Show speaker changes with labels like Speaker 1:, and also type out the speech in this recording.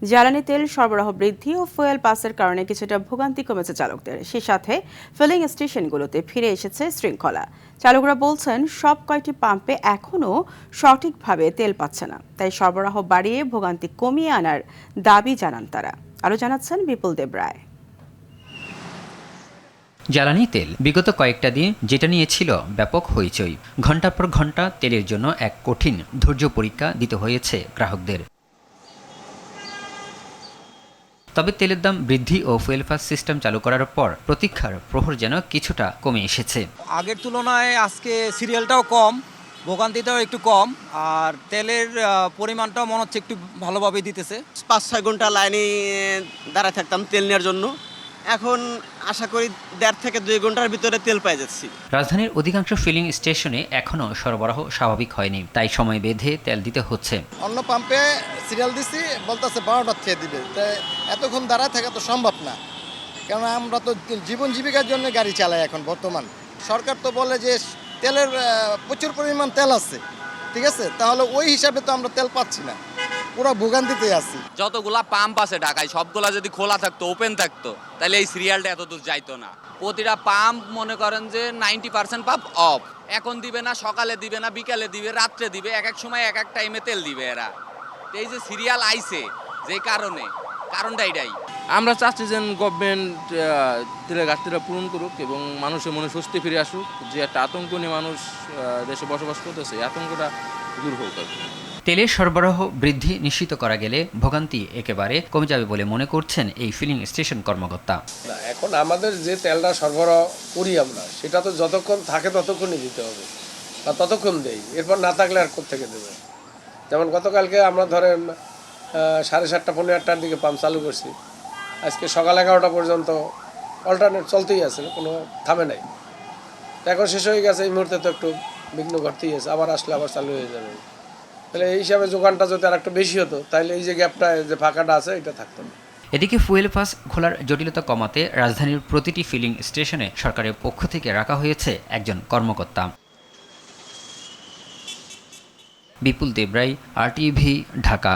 Speaker 1: জ্বালানি তেল সরবরাহ বৃদ্ধি ও ফুয়েল পাসের কারণে কিছুটা ভোগান্তি কমেছে চালকদের। সে সাথে ফিলিং স্টেশনগুলোতে ফিরে এসেছে শৃঙ্খলা। চালকরা বলছেন সব কয়টি পাম্পে এখনও সঠিকভাবে তেল পাচ্ছে না, তাই সরবরাহ বাড়িয়ে ভোগান্তি কমিয়ে আনার দাবি জানান তারা। আরও জানাচ্ছেন বিপুল দেব রায়।
Speaker 2: জ্বালানি তেল বিগত কয়েকটা দিন যেটা নিয়ে ছিল ব্যাপক হইচই। ঘণ্টার পর ঘণ্টা তেলের জন্য এক কঠিন ধৈর্য পরীক্ষা দিতে হয়েছে গ্রাহকদের। তবে তেলের দাম বৃদ্ধি ও ফুয়েল পাস সিস্টেম চালু করার পর প্রতীক্ষার প্রহর যেন কিছুটা কমে এসেছে।
Speaker 3: আগের তুলনায় আজকে সিরিয়ালটাও কম, ভোগান্তিটাও একটু কম, আর তেলের পরিমাণটাও মনে হচ্ছে একটু ভালোভাবে দিতেছে।
Speaker 4: ৫-৬ ঘন্টা লাইনে দাঁড়ায় থাকতাম তেল নেওয়ার জন্য, এখন আশা করি ১.৫ থেকে ২ ঘন্টার ভিতরে তেল পেয়ে যাচ্ছি।
Speaker 2: রাজধানীর অধিকাংশ ফিলিং স্টেশনে এখনও সরবরাহ স্বাভাবিক হয়নি, তাই সময় বেঁধে তেল দিতে হচ্ছে।
Speaker 5: অন্য পাম্পে সিরিয়াল দিচ্ছি, বলতেছে ১২টার থেকে দিবে, তাই এতক্ষণ দাঁড়ায় থাকা তো সম্ভব না, কারণ আমরা তো জীবন জীবিকার জন্য গাড়ি চালাই এখন বর্তমান। সরকার তো বলে যে তেলের প্রচুর পরিমাণ তেল আছে, ঠিক আছে, তাহলে ওই হিসাবে তো আমরা তেল পাচ্ছি না, পুরো ভোগান্তিতে আছি।
Speaker 6: যতগুলা পাম্প আছে ঢাকায় সবগুলা যদি খোলা থাকতো, ওপেন থাকতো, তাহলে এই সিরিয়ালটা এত দূর যাইতো না। প্রতিটা পাম্প মনে করেন যে 90% পাম্প অফ। এখন দিবে না, সকালে দিবে না, বিকালে দিবে, রাত্রে দিবে, এক এক সময় এক এক টাইমে তেল দিবে এরা। এই যে সিরিয়াল আইছে যে কারণটা এটাই।
Speaker 7: আমরা চাচ্ছি যে গভর্নমেন্ট তেলের ঘাটতিটা পূরণ করুক এবং মানুষের মনে স্বস্তি ফিরে আসুক, যে একটা আতঙ্ক নিয়ে মানুষ দেশে বসবাস করতেছে, এই আতঙ্কটা দূর হোক।
Speaker 2: তেলের সরবরাহ বৃদ্ধি নিশ্চিত করা গেলে ভোগান্তি একেবারে কমে যাবে বলে মনে করছেন এই ফিলিং স্টেশন কর্মকর্তা।
Speaker 8: এখন আমাদের যে তেলটা সরবরাহ করি আমরা, সেটা তো যতক্ষণ থাকে ততক্ষণই দিতে হবে, বা ততক্ষণ দেই, এরপর না থাকলে আর কোত্থেকে দেবে। যেমন গতকালকে আমরা ধরেন 7:30 পৌনে 8টার দিকে পাম্প চালু করছি, আজকে সকাল 11টা পর্যন্ত অল্টারনেট চলতেই আছে, কোনো থামে নাই। এখন শেষ হয়ে গেছে, এই মুহূর্তে তো একটু বিঘ্ন ঘটতেই আছে, আবার আসলে আবার চালু হয়ে যাবে। তাহলে এই হিসাবে যোগানটা যদি আর একটু বেশি হতো, তাহলে এই যে গ্যাপটা, যে ফাঁকাটা আছে, এটা থাকতো না।
Speaker 2: এদিকে ফুয়েল পাস খোলার জটিলতা কমাতে রাজধানীর প্রতিটি ফিলিং স্টেশনে সরকারের পক্ষ থেকে রাখা হয়েছে একজন কর্মকর্তা। বিপুল দেব রায়, RTV, ঢাকা।